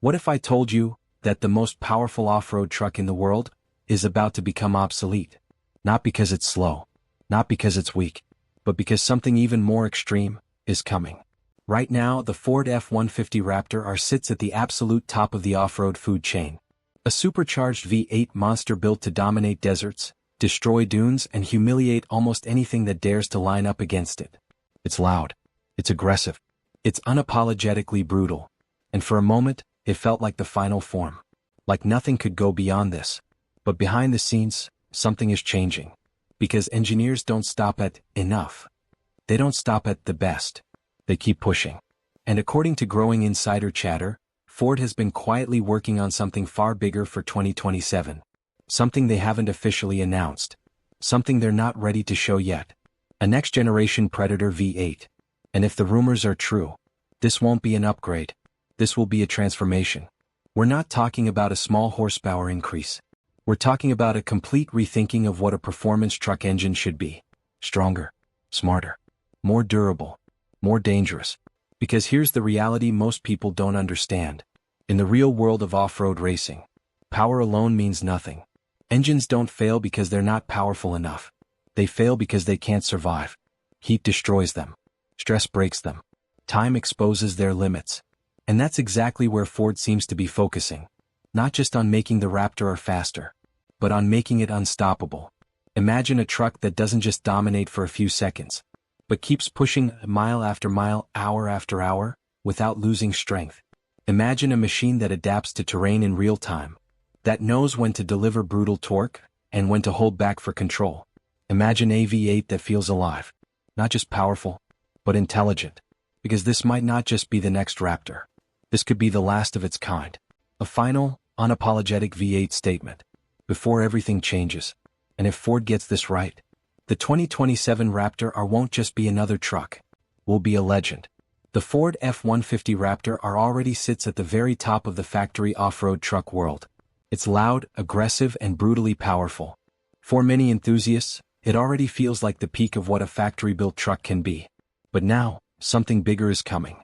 What if I told you that the most powerful off-road truck in the world is about to become obsolete? Not because it's slow, not because it's weak, but because something even more extreme is coming. Right now, the Ford F-150 Raptor R sits at the absolute top of the off-road food chain. A supercharged V8 monster built to dominate deserts, destroy dunes, and humiliate almost anything that dares to line up against it. It's loud. It's aggressive. It's unapologetically brutal. And for a moment, it felt like the final form. Like nothing could go beyond this. But behind the scenes, something is changing. Because engineers don't stop at enough. They don't stop at the best. They keep pushing. And according to growing insider chatter, Ford has been quietly working on something far bigger for 2027. Something they haven't officially announced. Something they're not ready to show yet. A next-generation Predator V8. And if the rumors are true, this won't be an upgrade. This will be a transformation. We're not talking about a small horsepower increase. We're talking about a complete rethinking of what a performance truck engine should be. Stronger, smarter, more durable, more dangerous. Because here's the reality most people don't understand. In the real world of off-road racing, power alone means nothing. Engines don't fail because they're not powerful enough. They fail because they can't survive. Heat destroys them. Stress breaks them. Time exposes their limits. And that's exactly where Ford seems to be focusing. Not just on making the Raptor R faster, but on making it unstoppable. Imagine a truck that doesn't just dominate for a few seconds, but keeps pushing mile after mile, hour after hour, without losing strength. Imagine a machine that adapts to terrain in real time, that knows when to deliver brutal torque, and when to hold back for control. Imagine a V8 that feels alive, not just powerful, but intelligent. Because this might not just be the next Raptor. This could be the last of its kind. A final, unapologetic V8 statement. Before everything changes. And if Ford gets this right, the 2027 Raptor R won't just be another truck. Will be a legend. The Ford F-150 Raptor R already sits at the very top of the factory off-road truck world. It's loud, aggressive, and brutally powerful. For many enthusiasts, it already feels like the peak of what a factory-built truck can be. But now, something bigger is coming.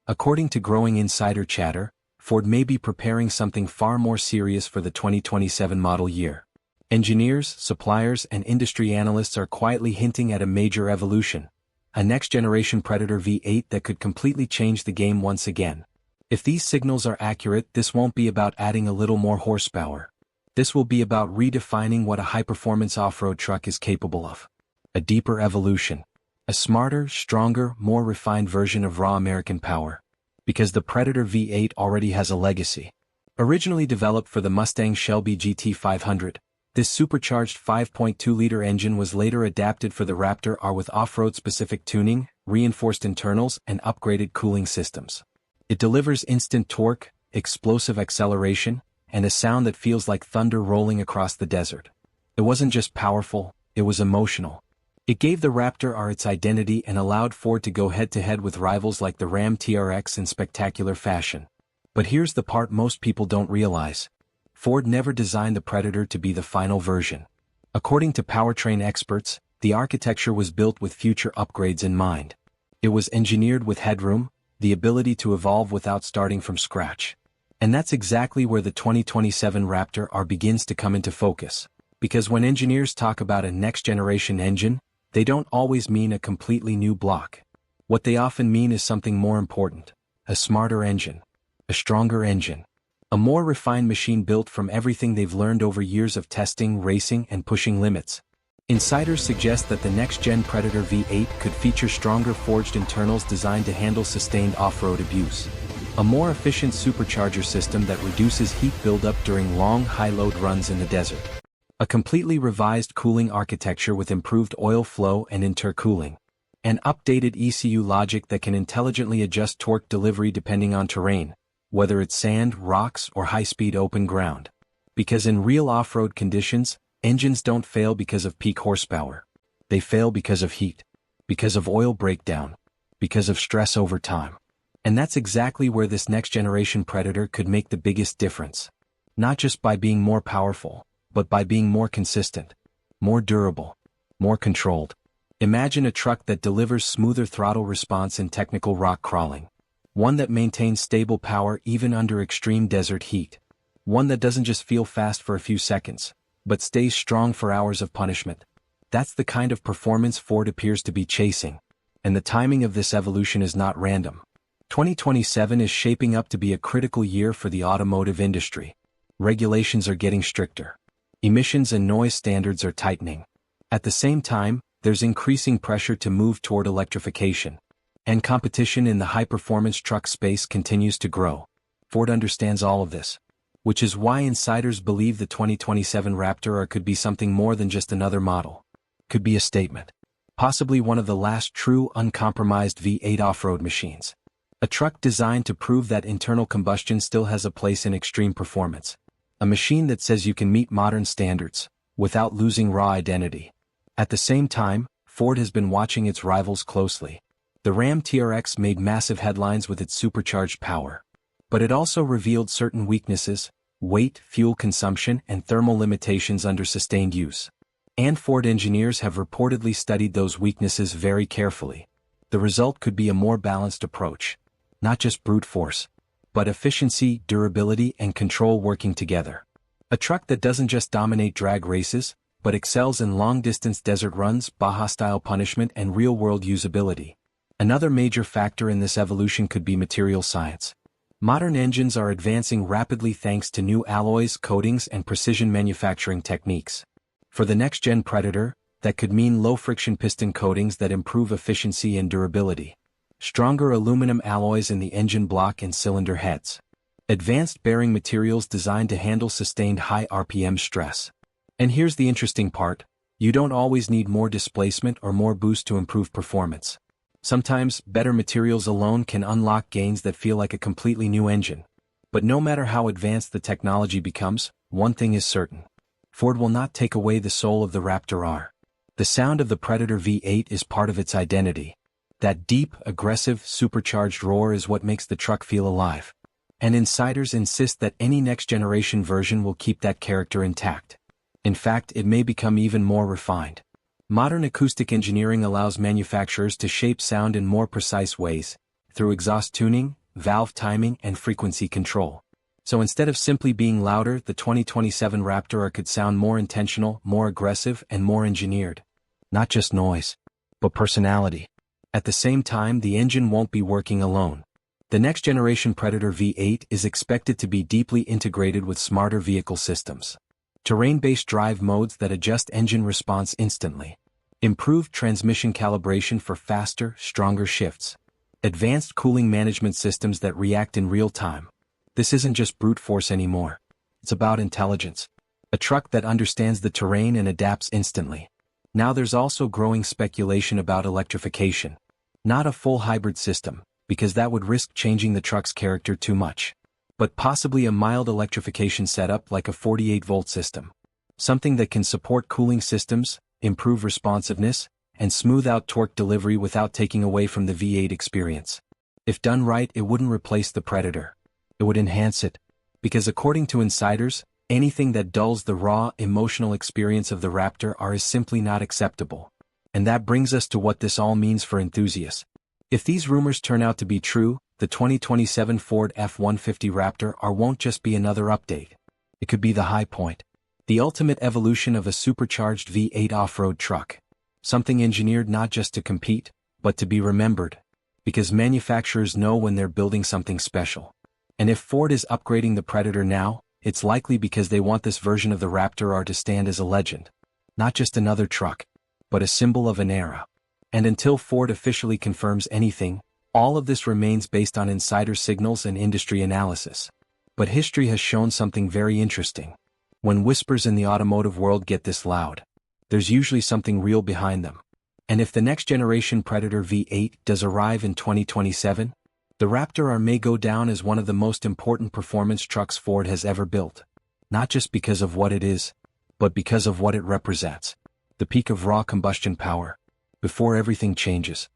According to growing insider chatter, Ford may be preparing something far more serious for the 2027 model year. Engineers, suppliers, and industry analysts are quietly hinting at a major evolution. A next-generation Predator V8 that could completely change the game once again. If these signals are accurate, this won't be about adding a little more horsepower. This will be about redefining what a high-performance off-road truck is capable of. A deeper evolution. A smarter, stronger, more refined version of raw American power. Because the Predator V8 already has a legacy. Originally developed for the Mustang Shelby GT500, this supercharged 5.2-liter engine was later adapted for the Raptor R with off-road-specific tuning, reinforced internals, and upgraded cooling systems. It delivers instant torque, explosive acceleration, and a sound that feels like thunder rolling across the desert. It wasn't just powerful, it was emotional. It gave the Raptor R its identity and allowed Ford to go head-to-head with rivals like the Ram TRX in spectacular fashion. But here's the part most people don't realize. Ford never designed the Predator to be the final version. According to powertrain experts, the architecture was built with future upgrades in mind. It was engineered with headroom, the ability to evolve without starting from scratch. And that's exactly where the 2027 Raptor R begins to come into focus. Because when engineers talk about a next-generation engine, they don't always mean a completely new block. What they often mean is something more important. A smarter engine. A stronger engine. A more refined machine built from everything they've learned over years of testing, racing, and pushing limits. Insiders suggest that the next-gen Predator V8 could feature stronger forged internals designed to handle sustained off-road abuse. A more efficient supercharger system that reduces heat buildup during long, high-load runs in the desert. A completely revised cooling architecture with improved oil flow and intercooling. An updated ECU logic that can intelligently adjust torque delivery depending on terrain, whether it's sand, rocks, or high-speed open ground. Because in real off-road conditions, engines don't fail because of peak horsepower. They fail because of heat, because of oil breakdown, because of stress over time. And that's exactly where this next-generation Predator could make the biggest difference. Not just by being more powerful, but by being more consistent, more durable, more controlled. Imagine a truck that delivers smoother throttle response in technical rock crawling, One that maintains stable power even under extreme desert heat. One that doesn't just feel fast for a few seconds, but stays strong for hours of punishment. That's the kind of performance Ford appears to be chasing. And the timing of this evolution is not random. 2027 is shaping up to be a critical year for the automotive industry. Regulations are getting stricter. Emissions and noise standards are tightening. At the same time, there's increasing pressure to move toward electrification. And competition in the high-performance truck space continues to grow. Ford understands all of this, which is why insiders believe the 2027 Raptor R could be something more than just another model. Could be a statement. Possibly one of the last true uncompromised V8 off-road machines. A truck designed to prove that internal combustion still has a place in extreme performance. A machine that says you can meet modern standards, without losing raw identity. At the same time, Ford has been watching its rivals closely. The Ram TRX made massive headlines with its supercharged power. But it also revealed certain weaknesses: weight, fuel consumption, and thermal limitations under sustained use. And Ford engineers have reportedly studied those weaknesses very carefully. The result could be a more balanced approach. Not just brute force, but efficiency, durability, and control working together. A truck that doesn't just dominate drag races, but excels in long-distance desert runs, Baja-style punishment, and real-world usability. Another major factor in this evolution could be material science. Modern engines are advancing rapidly thanks to new alloys, coatings, and precision manufacturing techniques. For the next-gen Predator, that could mean low-friction piston coatings that improve efficiency and durability. Stronger aluminum alloys in the engine block and cylinder heads. Advanced bearing materials designed to handle sustained high RPM stress. And here's the interesting part: you don't always need more displacement or more boost to improve performance. Sometimes, better materials alone can unlock gains that feel like a completely new engine. But no matter how advanced the technology becomes, one thing is certain. Ford will not take away the soul of the Raptor R. The sound of the Predator V8 is part of its identity. That deep, aggressive, supercharged roar is what makes the truck feel alive. And insiders insist that any next-generation version will keep that character intact. In fact, it may become even more refined. Modern acoustic engineering allows manufacturers to shape sound in more precise ways, through exhaust tuning, valve timing, and frequency control. So instead of simply being louder, the 2027 Raptor R could sound more intentional, more aggressive, and more engineered. Not just noise, but personality. At the same time, the engine won't be working alone. The next-generation Predator V8 is expected to be deeply integrated with smarter vehicle systems. Terrain-based drive modes that adjust engine response instantly. Improved transmission calibration for faster, stronger shifts. Advanced cooling management systems that react in real time. This isn't just brute force anymore. It's about intelligence. A truck that understands the terrain and adapts instantly. Now there's also growing speculation about electrification. Not a full hybrid system, because that would risk changing the truck's character too much. But possibly a mild electrification setup like a 48-volt system. Something that can support cooling systems, improve responsiveness, and smooth out torque delivery without taking away from the V8 experience. If done right, it wouldn't replace the Predator. It would enhance it. Because according to insiders, anything that dulls the raw, emotional experience of the Raptor R is simply not acceptable. And that brings us to what this all means for enthusiasts. If these rumors turn out to be true, the 2027 Ford F-150 Raptor R won't just be another update. It could be the high point. The ultimate evolution of a supercharged V8 off-road truck. Something engineered not just to compete, but to be remembered. Because manufacturers know when they're building something special. And if Ford is upgrading the Predator now, it's likely because they want this version of the Raptor R to stand as a legend. Not just another truck, but a symbol of an era. And until Ford officially confirms anything, all of this remains based on insider signals and industry analysis. But history has shown something very interesting. When whispers in the automotive world get this loud, there's usually something real behind them. And if the next-generation Predator V8 does arrive in 2027, the Raptor R may go down as one of the most important performance trucks Ford has ever built. Not just because of what it is, but because of what it represents. The peak of raw combustion power. Before everything changes.